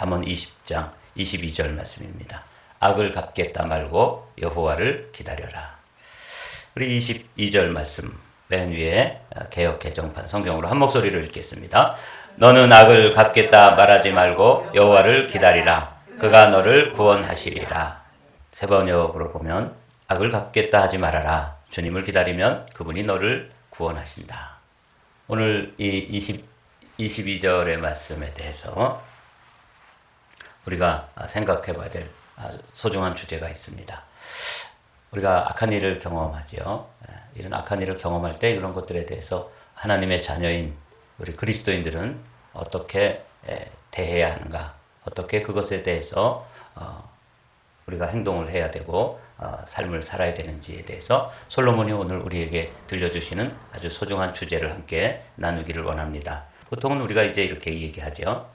잠언 20장 22절 말씀입니다. 악을 갚겠다 말고 여호와를 기다려라. 우리 22절 말씀 맨 위에 개역 개정판 성경으로 한 목소리로 읽겠습니다. 너는 악을 갚겠다 말하지 말고 여호와를 기다리라. 그가 너를 구원하시리라. 세 번역으로 보면 악을 갚겠다 하지 말아라. 주님을 기다리면 그분이 너를 구원하신다. 오늘 이 22절의 말씀에 대해서 우리가 생각해 봐야 될 소중한 주제가 있습니다. 우리가 악한 일을 경험하죠. 이런 악한 일을 경험할 때 이런 것들에 대해서 하나님의 자녀인 우리 그리스도인들은 어떻게 대해야 하는가, 어떻게 그것에 대해서 우리가 행동을 해야 되고 삶을 살아야 되는지에 대해서 솔로몬이 오늘 우리에게 들려주시는 아주 소중한 주제를 함께 나누기를 원합니다. 보통은 우리가 이제 이렇게 얘기하죠.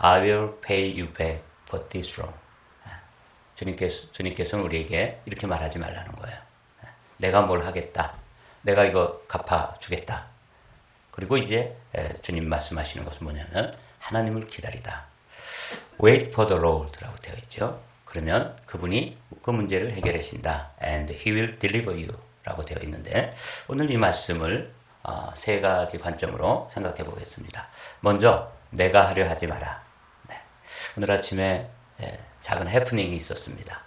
I will pay you back for this wrong. 주님께서는 우리에게 이렇게 말하지 말라는 거예요. 내가 뭘 하겠다. 내가 이거 갚아주겠다. 그리고 이제 주님 말씀하시는 것은 뭐냐면 하나님을 기다리다. Wait for the Lord라고 되어 있죠. 그러면 그분이 그 문제를 해결해 주신다. And He will deliver you 라고 되어 있는데 오늘 이 말씀을 세 가지 관점으로 생각해 보겠습니다. 먼저 내가 하려 하지 마라. 네. 오늘 아침에 작은 해프닝이 있었습니다.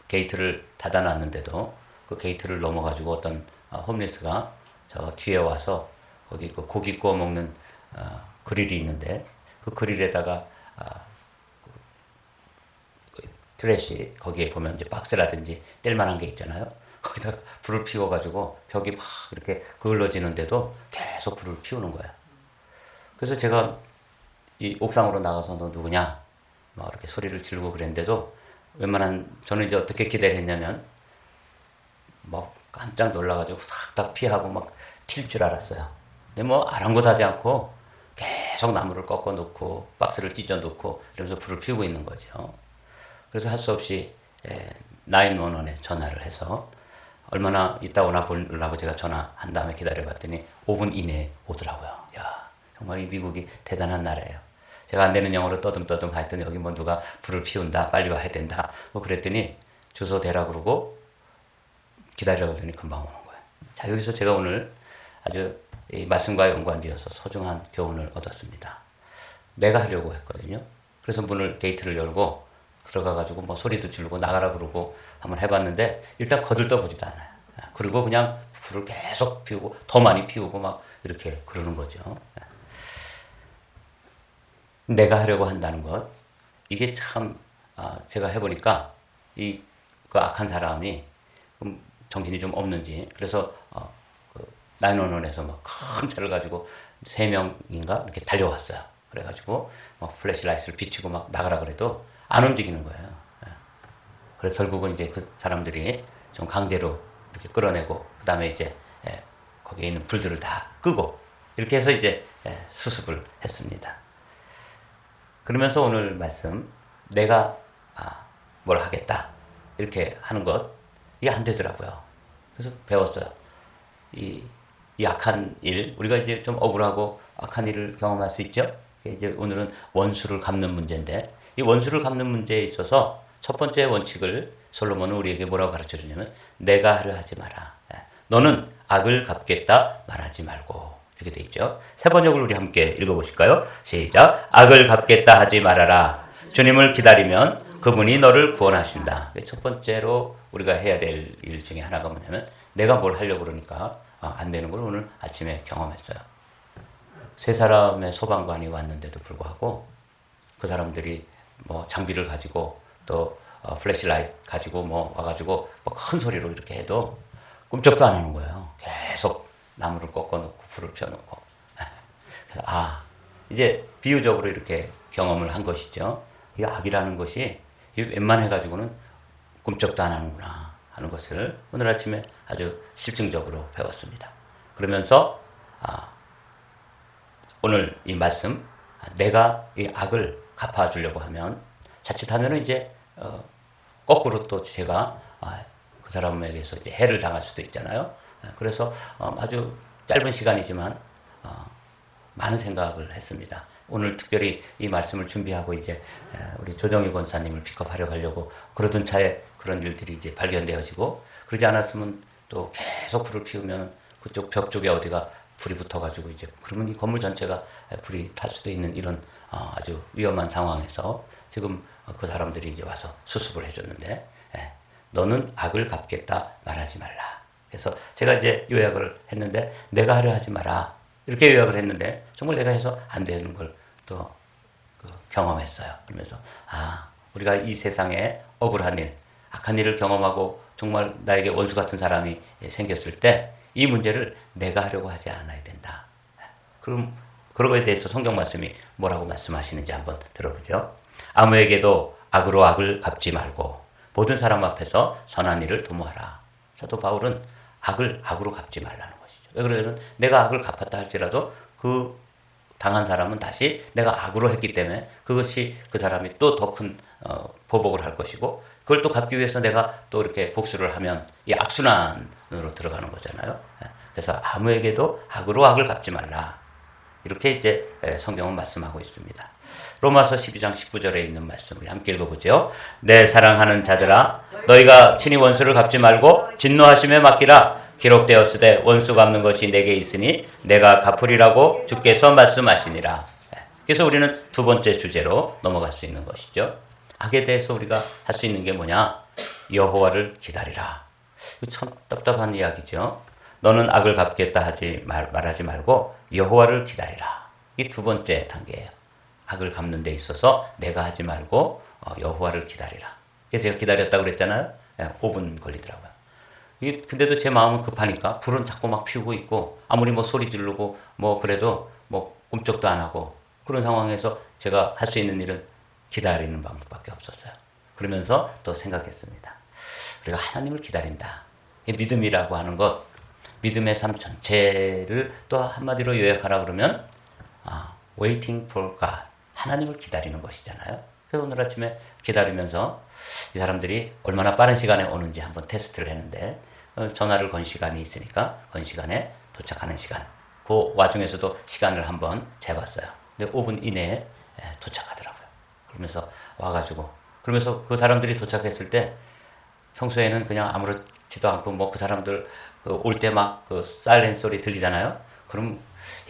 게이트를 닫아놨는데도 그 게이트를 넘어가지고 어떤 홈리스가 저 뒤에 와서 거기 그 고기 구워 먹는 그릴이 있는데 그 그릴에다가 트래시 거기에 보면 이제 박스라든지 뗄만한 게 있잖아요. 거기다가 불을 피워가지고 벽이 막 이렇게 그을러지는데도 계속 불을 피우는 거야. 그래서 제가 이 옥상으로 나가서 너 누구냐? 막 이렇게 소리를 지르고 그랬는데도 저는 이제 어떻게 기대를 했냐면 막 깜짝 놀라가지고 탁탁 피하고 막 튈 줄 알았어요. 근데 뭐 아랑곳하지 않고 계속 나무를 꺾어 놓고 박스를 찢어 놓고 이러면서 불을 피우고 있는 거죠. 그래서 할 수 없이 911에 전화를 해서 얼마나 있다 오나 보려고 제가 전화한 다음에 기다려봤더니 5분 이내에 오더라고요. 야, 정말 이 미국이 대단한 나라예요. 제가 안 되는 영어로 떠듬떠듬 하여튼 여기 뭐 누가 불을 피운다, 빨리 와야 된다. 뭐 그랬더니 주소 대라 그러고 기다려보더니 금방 오는 거예요. 자, 여기서 제가 오늘 아주 이 말씀과 연관되어서 소중한 교훈을 얻었습니다. 내가 하려고 했거든요. 그래서 게이트를 열고 들어가가지고 뭐 소리도 지르고 나가라 그러고 한번 해봤는데 일단 거들떠 보지도 않아요. 그리고 그냥 불을 계속 피우고 더 많이 피우고 막 이렇게 그러는 거죠. 내가 하려고 한다는 것, 이게 참 제가 해보니까 그 악한 사람이 정신이 좀 없는지 그래서 911에서 막 큰 차를 가지고 3명인가 이렇게 달려왔어요. 그래가지고 막 플래시라이트를 비추고 막 나가라 그래도 안 움직이는 거예요. 그래서 결국은 이제 그 사람들이 좀 강제로 이렇게 끌어내고 그 다음에 이제 거기에 있는 불들을 다 끄고 이렇게 해서 이제 수습을 했습니다. 그러면서 오늘 말씀 내가 뭘 하겠다 이렇게 하는 것 이게 안 되더라고요. 그래서 배웠어요. 이 악한 일 우리가 이제 좀 억울하고 악한 일을 경험할 수 있죠. 이제 오늘은 원수를 갚는 문제인데 이 원수를 갚는 문제에 있어서 첫 번째 원칙을 솔로몬은 우리에게 뭐라고 가르쳐 주냐면 내가 하려 하지 마라. 너는 악을 갚겠다 말하지 말고 이렇게 돼 있죠. 세 번역을 우리 함께 읽어보실까요? 시작. 악을 갚겠다 하지 말아라. 주님을 기다리면 그분이 너를 구원하신다. 첫 번째로 우리가 해야 될 일 중에 하나가 뭐냐면 내가 뭘 하려고 그러니까 안 되는 걸 오늘 아침에 경험했어요. 세 사람의 소방관이 왔는데도 불구하고 그 사람들이 뭐 장비를 가지고 또 플래시라이트 가지고 뭐 와가지고 뭐 큰 소리로 이렇게 해도 꿈쩍도 안 하는 거예요. 계속 나무를 꺾어놓고 불을 펴놓고. 그래서 이제 비유적으로 이렇게 경험을 한 것이죠. 이 악이라는 것이 웬만해가지고는 꿈쩍도 안 하는구나 하는 것을 오늘 아침에 아주 실증적으로 배웠습니다. 그러면서 오늘 이 말씀 내가 이 악을 갚아주려고 하면 자칫하면 이제 거꾸로 또 제가 그 사람에게서 이제 해를 당할 수도 있잖아요. 그래서 아주 짧은 시간이지만 많은 생각을 했습니다. 오늘 특별히 이 말씀을 준비하고 이제 우리 조정희 권사님을 픽업하려 가려고 그러던 차에 그런 일들이 이제 발견되어지고, 그러지 않았으면 또 계속 불을 피우면 그쪽 벽 쪽에 어디가 불이 붙어가지고 이제 그러면 이 건물 전체가 불이 탈 수도 있는 이런 아주 위험한 상황에서 지금 그 사람들이 이제 와서 수습을 해줬는데, 너는 악을 갚겠다 말하지 말라. 그래서 제가 이제 요약을 했는데, 내가 하려 하지 마라 이렇게 요약을 했는데 정말 내가 해서 안 되는 걸 또 경험했어요. 그러면서 우리가 이 세상에 억울한 일, 악한 일을 경험하고 정말 나에게 원수 같은 사람이 생겼을 때 이 문제를 내가 하려고 하지 않아야 된다. 그럼 그거에 대해서 성경 말씀이 뭐라고 말씀하시는지 한번 들어보죠. 아무에게도 악으로 악을 갚지 말고 모든 사람 앞에서 선한 일을 도모하라. 사도 바울은 악을 악으로 갚지 말라는 것이죠. 왜 그러냐면 내가 악을 갚았다 할지라도 그 당한 사람은 다시 내가 악으로 했기 때문에 그것이 그 사람이 또 더 큰 보복을 할 것이고, 그걸 또 갚기 위해서 내가 또 이렇게 복수를 하면 이 악순환으로 들어가는 거잖아요. 그래서 아무에게도 악으로 악을 갚지 말라. 이렇게 이제 성경은 말씀하고 있습니다. 로마서 12장 19절에 있는 말씀을 함께 읽어보죠. 내 사랑하는 자들아, 너희가 친히 원수를 갚지 말고 진노하심에 맡기라. 기록되었으되 원수 갚는 것이 내게 있으니 내가 갚으리라고 주께서 말씀하시니라. 그래서 우리는 두 번째 주제로 넘어갈 수 있는 것이죠. 악에 대해서 우리가 할 수 있는 게 뭐냐? 여호와를 기다리라. 참 답답한 이야기죠. 너는 악을 갚겠다 말하지 말고 여호와를 기다리라. 이 두 번째 단계예요. 악을 갚는 데 있어서 내가 하지 말고 여호와를 기다리라. 그래서 제가 기다렸다고 그랬잖아요. 5분 걸리더라고요. 근데도 제 마음은 급하니까 불은 자꾸 막 피우고 있고, 아무리 뭐 소리 지르고 뭐 그래도 뭐 꼼짝도 안 하고, 그런 상황에서 제가 할 수 있는 일은 기다리는 방법밖에 없었어요. 그러면서 또 생각했습니다. 우리가 하나님을 기다린다. 믿음이라고 하는 것, 믿음의 삶 전체를 또 한마디로 요약하라 그러면 waiting for God, 하나님을 기다리는 것이잖아요. 그래서 오늘 아침에 기다리면서 이 사람들이 얼마나 빠른 시간에 오는지 한번 테스트를 했는데, 전화를 건 시간이 있으니까 건 시간에 도착하는 시간, 그 와중에서도 시간을 한번 재봤어요. 근데 5분 이내에 도착하더라고요. 그러면서 와가지고, 그러면서 그 사람들이 도착했을 때 평소에는 그냥 아무렇지도 않고 뭐 그 사람들 올 때 막 그 사이렌 소리 들리잖아요. 그럼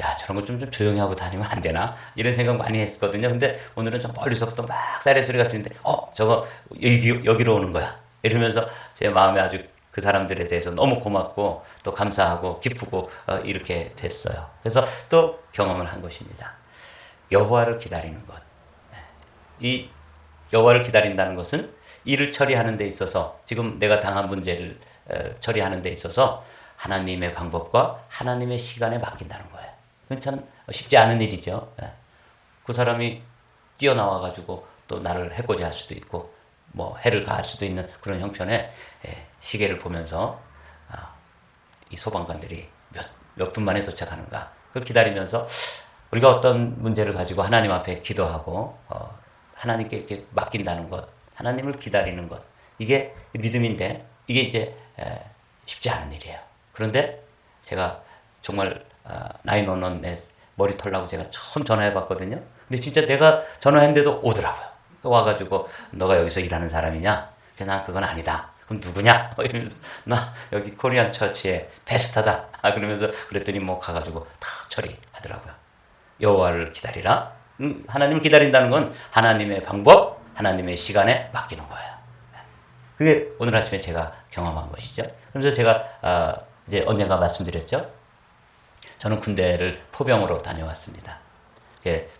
야, 저런 거 좀 조용히 하고 다니면 안 되나? 이런 생각 많이 했거든요. 근데 오늘은 좀 멀리서부터 막 사이렌 소리가 들리는데 저거 여기로 오는 거야. 이러면서 제 마음에 아주 그 사람들에 대해서 너무 고맙고 또 감사하고 기쁘고 이렇게 됐어요. 그래서 또 경험을 한 것입니다. 여호와를 기다리는 것. 이 여호와를 기다린다는 것은 일을 처리하는 데 있어서, 지금 내가 당한 문제를 처리하는 데 있어서 하나님의 방법과 하나님의 시간에 맡긴다는 거예요. 그건 참 쉽지 않은 일이죠. 그 사람이 뛰어나와가지고 또 나를 해코지 할 수도 있고 뭐 해를 가할 수도 있는 그런 형편의 시계를 보면서 이 소방관들이 몇 분 만에 도착하는가, 그걸 기다리면서 우리가 어떤 문제를 가지고 하나님 앞에 기도하고 하나님께 이렇게 맡긴다는 것, 하나님을 기다리는 것, 이게 믿음인데 이게 이제 쉽지 않은 일이에요. 그런데 제가 정말 911에 머리 털라고 제가 처음 전화해 봤거든요. 근데 진짜 내가 전화했는데도 오더라고요. 와가지고 너가 여기서 일하는 사람이냐? 그래서 난 그건 아니다. 그럼 누구냐? 이러면서 나 여기 코리안 처치의 베스트다. 그러면서 그랬더니 뭐 가가지고 다 처리하더라고요. 여호와를 기다리라. 하나님을 기다린다는 건 하나님의 방법, 하나님의 시간에 맡기는 거예요. 그게 오늘 아침에 제가 경험한 것이죠. 그래서 제가 이제 언젠가 말씀드렸죠. 저는 군대를 포병으로 다녀왔습니다.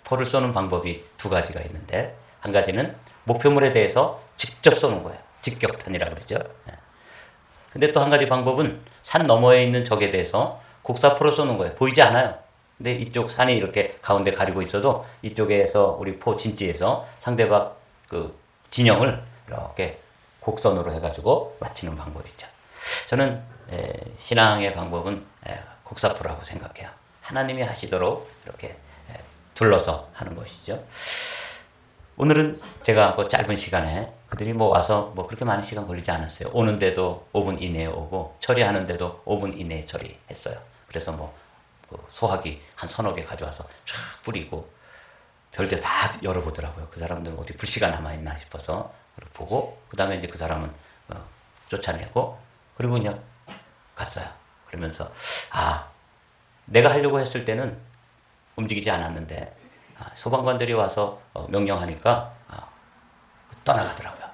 포를 쏘는 방법이 두 가지가 있는데, 한 가지는 목표물에 대해서 직접 쏘는 거예요. 직격탄이라고 그러죠. 근데 또 한 가지 방법은 산 너머에 있는 적에 대해서 곡사포로 쏘는 거예요. 보이지 않아요. 근데 이쪽 산이 이렇게 가운데 가리고 있어도 이쪽에서 우리 포 진지에서 상대방 그 진영을 이렇게 곡선으로 해가지고 맞히는 방법이죠. 저는 신앙의 방법은 곡사포라고 생각해요. 하나님이 하시도록 이렇게 둘러서 하는 것이죠. 오늘은 제가 그 짧은 시간에 그들이 뭐 와서 뭐 그렇게 많은 시간 걸리지 않았어요. 오는데도 5분 이내에 오고 처리하는데도 5분 이내에 처리했어요. 그래서 뭐 그 소화기 한 서너 개 가져와서 쫙 뿌리고, 별들 다 열어보더라고요. 그 사람들은 어디 불씨가 남아있나 싶어서 보고 그 다음에 이제 그 사람은 쫓아내고 그리고 그냥 갔어요. 그러면서 내가 하려고 했을 때는 움직이지 않았는데 소방관들이 와서 명령하니까 떠나가더라고요.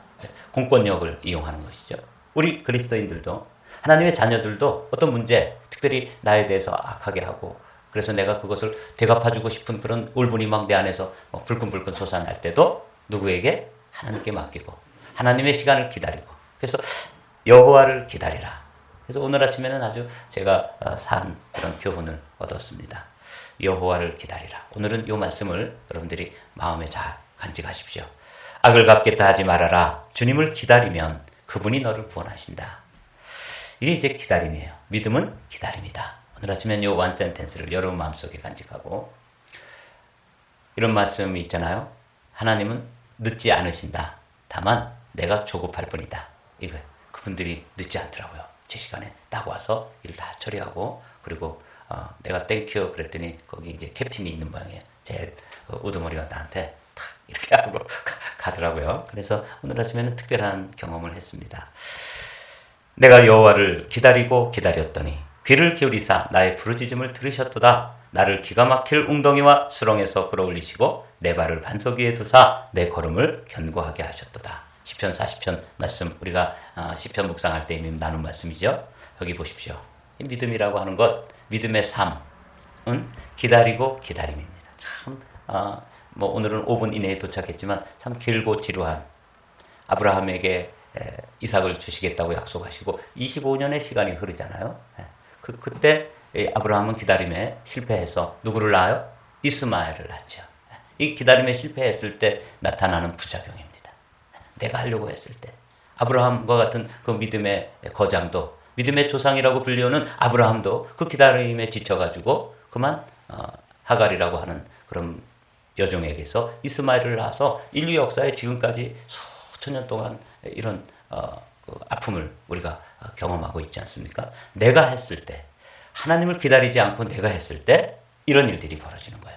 공권력을 이용하는 것이죠. 우리 그리스도인들도 하나님의 자녀들도 어떤 문제, 특별히 나에 대해서 악하게 하고 그래서 내가 그것을 되갚아주고 싶은 그런 울분이 막 내 안에서 불끈불끈 솟아날 때도 누구에게? 하나님께 맡기고 하나님의 시간을 기다리고 그래서 여호와를 기다리라. 그래서 오늘 아침에는 아주 제가 산 그런 교훈을 얻었습니다. 여호와를 기다리라. 오늘은 이 말씀을 여러분들이 마음에 잘 간직하십시오. 악을 갚겠다 하지 말아라. 주님을 기다리면 그분이 너를 구원하신다. 이게 이제 기다림이에요. 믿음은 기다림이다. 오늘 아침엔 이 원 센텐스를 여러분 마음속에 간직하고 이런 말씀이 있잖아요. 하나님은 늦지 않으신다. 다만 내가 조급할 뿐이다. 이거예요. 그분들이 늦지 않더라고요. 제 시간에 딱 와서 일 다 처리하고 그리고 내가 땡큐 그랬더니 거기 이제 캡틴이 있는 모양이에요. 제일 우두머리가 나한테 탁 이렇게 하고 가더라고요. 그래서 오늘 아침에는 특별한 경험을 했습니다. 내가 여호와를 기다리고 기다렸더니 귀를 기울이사 나의 부르짖음을 들으셨도다. 나를 기가 막힐 웅덩이와 수렁에서 끌어올리시고 내 발을 반석 위에 두사 내 걸음을 견고하게 하셨도다. 시편 40편 말씀 우리가 시편 묵상할 때 이미 나눈 말씀이죠. 여기 보십시오. 이 믿음이라고 하는 것, 믿음의 삶은 기다리고 기다림입니다. 참 오늘은 5분 이내에 도착했지만 참 길고 지루한 아브라함에게 이삭을 주시겠다고 약속하시고 25년의 시간이 흐르잖아요. 그때 아브라함은 기다림에 실패해서 누구를 낳아요? 이스마엘을 낳죠. 이 기다림에 실패했을 때 나타나는 부작용입니다. 내가 하려고 했을 때 아브라함과 같은 그 믿음의 거장도 믿음의 조상이라고 불리우는 아브라함도 그 기다림에 지쳐가지고 그만 하갈이라고 하는 그런 여종에게서 이스마엘을 낳아서 인류 역사에 지금까지 수천 년 동안 이런 그 아픔을 우리가 경험하고 있지 않습니까? 내가 했을 때 하나님을 기다리지 않고 내가 했을 때 이런 일들이 벌어지는 거예요.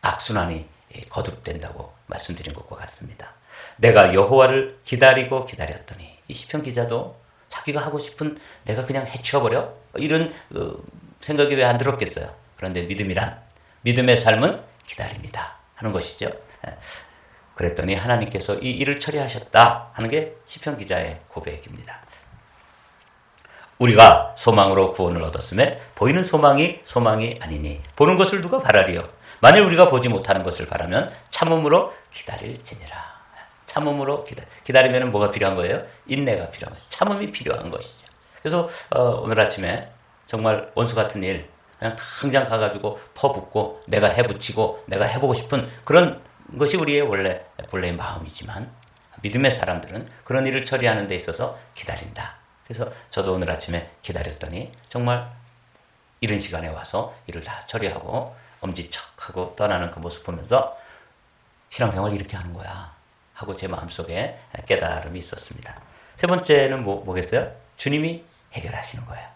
악순환이 거듭된다고 말씀드린 것과 같습니다. 내가 여호와를 기다리고 기다렸더니 이 시편 기자도 자기가 하고 싶은 내가 그냥 해치워버려? 이런 생각이 왜 안 들었겠어요? 그런데 믿음이란 믿음의 삶은 기다림이다 하는 것이죠. 그랬더니 하나님께서 이 일을 처리하셨다 하는 게 시편 기자의 고백입니다. 우리가 소망으로 구원을 얻었음에 보이는 소망이 아니니 보는 것을 누가 바라리요? 만일 우리가 보지 못하는 것을 바라면 참음으로 기다릴지니라. 참음으로 기다리면 뭐가 필요한 거예요? 인내가 필요한 거예요. 참음이 필요한 것이죠. 그래서 오늘 아침에 정말 원수 같은 일 그냥 당장 가가지고 퍼붓고 내가 해붙이고 내가 해보고 싶은 그런 것이 우리의 본래의 마음이지만 믿음의 사람들은 그런 일을 처리하는 데 있어서 기다린다. 그래서 저도 오늘 아침에 기다렸더니 정말 이른 시간에 와서 일을 다 처리하고 엄지척하고 떠나는 그 모습 보면서 신앙생활 이렇게 하는 거야 하고 제 마음속에 깨달음이 있었습니다. 세 번째는 뭐겠어요? 주님이 해결하시는 거예요.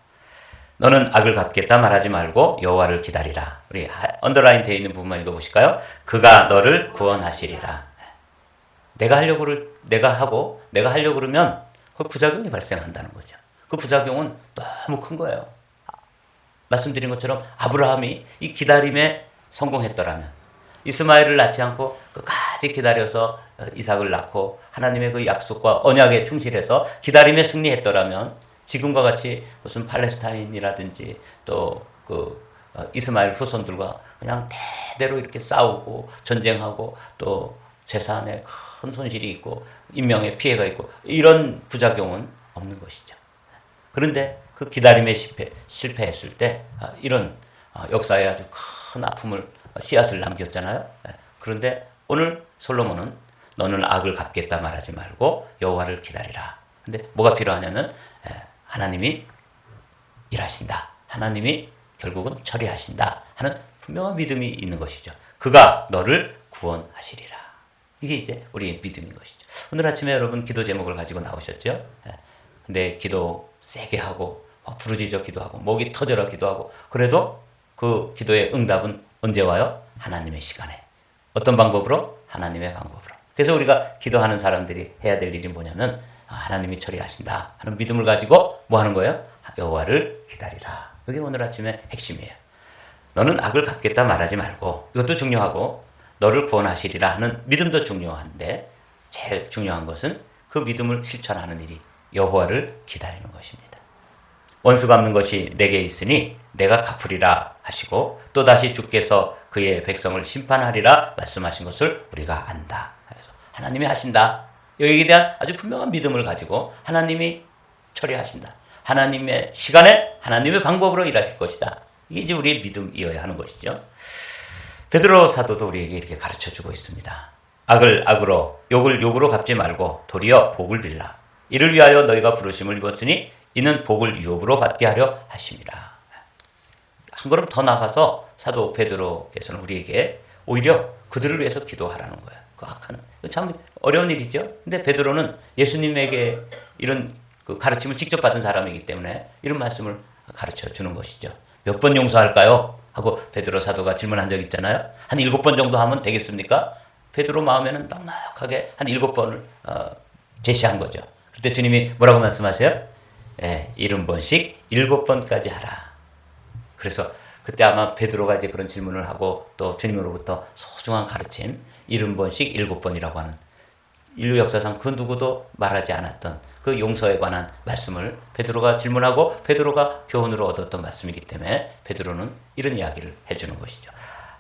너는 악을 갚겠다 말하지 말고 여호와를 기다리라. 우리 언더라인 되어 있는 부분만 읽어보실까요? 그가 너를 구원하시리라. 내가 하려고 그러면 그 부작용이 발생한다는 거죠. 그 부작용은 너무 큰 거예요. 말씀드린 것처럼 아브라함이 이 기다림에 성공했더라면 이스마엘을 낳지 않고 끝까지 기다려서 이삭을 낳고 하나님의 그 약속과 언약에 충실해서 기다림에 승리했더라면 지금과 같이 무슨 팔레스타인이라든지 또 그 이스마엘 후손들과 그냥 대대로 이렇게 싸우고 전쟁하고 또 재산에 큰 손실이 있고 인명의 피해가 있고 이런 부작용은 없는 것이죠. 그런데 그 기다림에 실패했을 때 이런 역사에 아주 큰 아픔을 씨앗을 남겼잖아요. 그런데 오늘 솔로몬은 너는 악을 갚겠다 말하지 말고 여호와를 기다리라. 근데 뭐가 필요하냐면 하나님이 일하신다. 하나님이 결국은 처리하신다 하는 분명한 믿음이 있는 것이죠. 그가 너를 구원하시리라. 이게 이제 우리의 믿음인 것이죠. 오늘 아침에 여러분 기도 제목을 가지고 나오셨죠? 근데 기도 세게 하고 부르짖어 기도하고 목이 터져라 기도하고 그래도 그 기도의 응답은 언제 와요? 하나님의 시간에. 어떤 방법으로? 하나님의 방법으로. 그래서 우리가 기도하는 사람들이 해야 될 일이 뭐냐면 하나님이 처리하신다 하는 믿음을 가지고 뭐 하는 거예요? 여호와를 기다리라. 그게 오늘 아침의 핵심이에요. 너는 악을 갚겠다 말하지 말고, 이것도 중요하고 너를 구원하시리라 하는 믿음도 중요한데 제일 중요한 것은 그 믿음을 실천하는 일이 여호와를 기다리는 것입니다. 원수 갚는 것이 내게 있으니 내가 갚으리라 하시고 또다시 주께서 그의 백성을 심판하리라 말씀하신 것을 우리가 안다. 그래서 하나님이 하신다. 여기에 대한 아주 분명한 믿음을 가지고 하나님이 처리하신다. 하나님의 시간에 하나님의 방법으로 일하실 것이다. 이게 이제 우리의 믿음이어야 하는 것이죠. 베드로 사도도 우리에게 이렇게 가르쳐주고 있습니다. 악을 악으로, 욕을 욕으로 갚지 말고 도리어 복을 빌라. 이를 위하여 너희가 부르심을 입었으니 이는 복을 유업으로 받게 하려 하심이라. 한 걸음 더 나가서 사도 베드로께서는 우리에게 오히려 그들을 위해서 기도하라는 거예요. 그 악하는. 참 어려운 일이죠. 근데 베드로는 예수님에게 이런 그 가르침을 직접 받은 사람이기 때문에 이런 말씀을 가르쳐 주는 것이죠. 몇 번 용서할까요? 하고 베드로 사도가 질문한 적 있잖아요. 한 7번 정도 하면 되겠습니까? 베드로 마음에는 넉넉하게 한 7번을 제시한 거죠. 그때 주님이 뭐라고 말씀하세요? 70번씩 7번까지 하라. 그래서 그때 아마 베드로가 이제 그런 질문을 하고 또 주님으로부터 소중한 가르침 70번씩 7번이라고 하는 인류 역사상 그 누구도 말하지 않았던 그 용서에 관한 말씀을 베드로가 질문하고 베드로가 교훈으로 얻었던 말씀이기 때문에 베드로는 이런 이야기를 해주는 것이죠.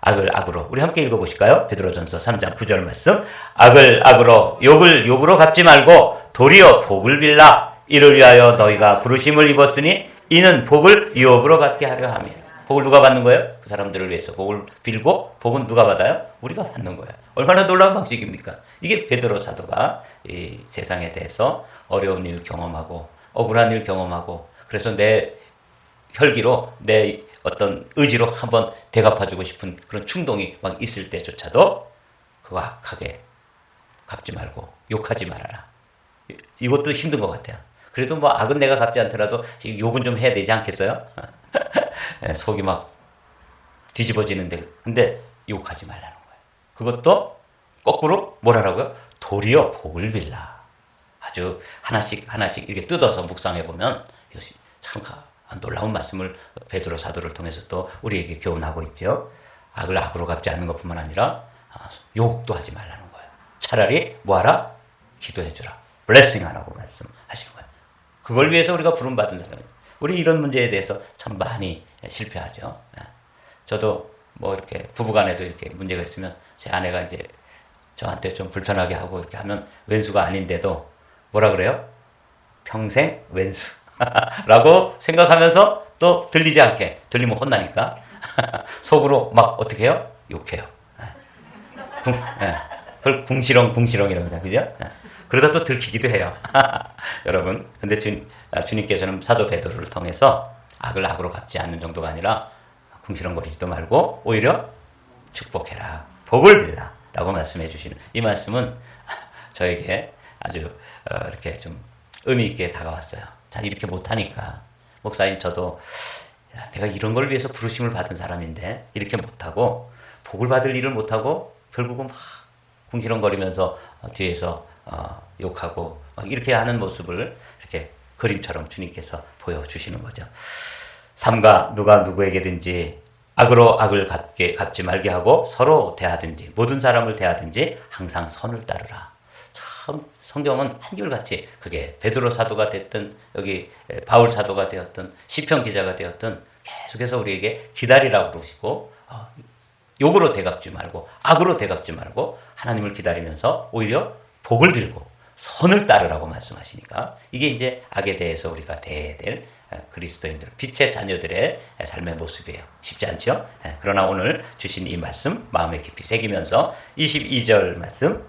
악을 악으로. 우리 함께 읽어보실까요? 베드로전서 3장 9절 말씀. 악을 악으로, 욕을 욕으로 갚지 말고 도리어 복을 빌라. 이를 위하여 너희가 부르심을 입었으니 이는 복을 유업으로 받게 하려 함이라. 복을 누가 받는 거예요? 그 사람들을 위해서 복을 빌고 복은 누가 받아요? 우리가 받는 거예요. 얼마나 놀라운 방식입니까? 이게 베드로 사도가 이 세상에 대해서 어려운 일 경험하고 억울한 일 경험하고 그래서 내 혈기로 내 어떤 의지로 한번 대갚아주고 싶은 그런 충동이 막 있을 때조차도 그거 악하게 갚지 말고 욕하지 말아라. 이것도 힘든 것 같아요. 그래도 뭐 악은 내가 갚지 않더라도 욕은 좀 해야 되지 않겠어요? 속이 막 뒤집어지는데 근데 욕하지 말라는 거예요. 그것도 거꾸로 뭐라고요? 도리어 복을 빌라. 아주 하나씩 이렇게 뜯어서 묵상해 보면 이것이 참 놀라운 말씀을 베드로 사도를 통해서 또 우리에게 교훈하고 있죠. 악을 악으로 갚지 않는 것뿐만 아니라 욕도 하지 말라는 거예요. 차라리 뭐하라? 기도해 주라. 블레싱 하라고 말씀하시는 거예요. 그걸 위해서 우리가 부름받은 사람입니다. 우리 이런 문제에 대해서 참 많이 실패하죠. 저도 뭐 이렇게 부부간에도 이렇게 문제가 있으면 제 아내가 이제 저한테 좀 불편하게 하고 이렇게 하면 왼수가 아닌데도 뭐라 그래요? 평생 왼수 라고 생각하면서 또 들리지 않게, 들리면 혼나니까 속으로 막 어떻게 해요? 욕해요. 그걸 궁시렁이랍니다. 그죠? 그러다 또 들키기도 해요. 여러분, 근데 주님께서는 사도 베드로를 통해서 악을 악으로 갚지 않는 정도가 아니라 궁시렁거리지도 말고 오히려 축복해라, 복을 빌라 라고 말씀해 주시는 이 말씀은 저에게 아주 이렇게 좀 의미 있게 다가왔어요. 자, 이렇게 못하니까 목사님 저도 내가 이런 걸 위해서 부르심을 받은 사람인데 이렇게 못하고 복을 받을 일을 못하고 결국은 막 궁시렁거리면서 뒤에서 욕하고 막 이렇게 하는 모습을 이렇게 그림처럼 주님께서 보여주시는 거죠. 삼가 누가 누구에게든지 악으로 악을 갚지 말게 하고 서로 대하든지 모든 사람을 대하든지 항상 선을 따르라. 참 성경은 한결같이 그게 베드로 사도가 됐든 여기 바울 사도가 되었든 시편 기자가 되었든 계속해서 우리에게 기다리라고 그러시고 욕으로 대갚지 말고 악으로 대갚지 말고 하나님을 기다리면서 오히려 복을 빌고 선을 따르라고 말씀하시니까 이게 이제 악에 대해서 우리가 대해야 될 그리스도인들, 빛의 자녀들의 삶의 모습이에요. 쉽지 않죠? 그러나 오늘 주신 이 말씀 마음에 깊이 새기면서 22절 말씀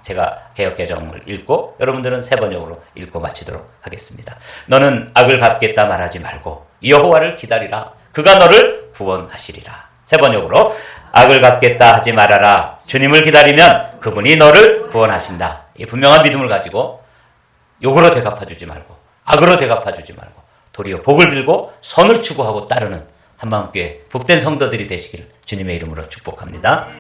제가 개역개정을 읽고 여러분들은 세 번역으로 읽고 마치도록 하겠습니다. 너는 악을 갚겠다 말하지 말고 여호와를 기다리라. 그가 너를 구원하시리라. 세 번역으로 악을 갚겠다 하지 말아라. 주님을 기다리면 그분이 너를 구원하신다. 이 분명한 믿음을 가지고 욕으로 대갚아주지 말고 악으로 대갚아주지 말고 도리어 복을 빌고 선을 추구하고 따르는 한마음교회 복된 성도들이 되시기를 주님의 이름으로 축복합니다.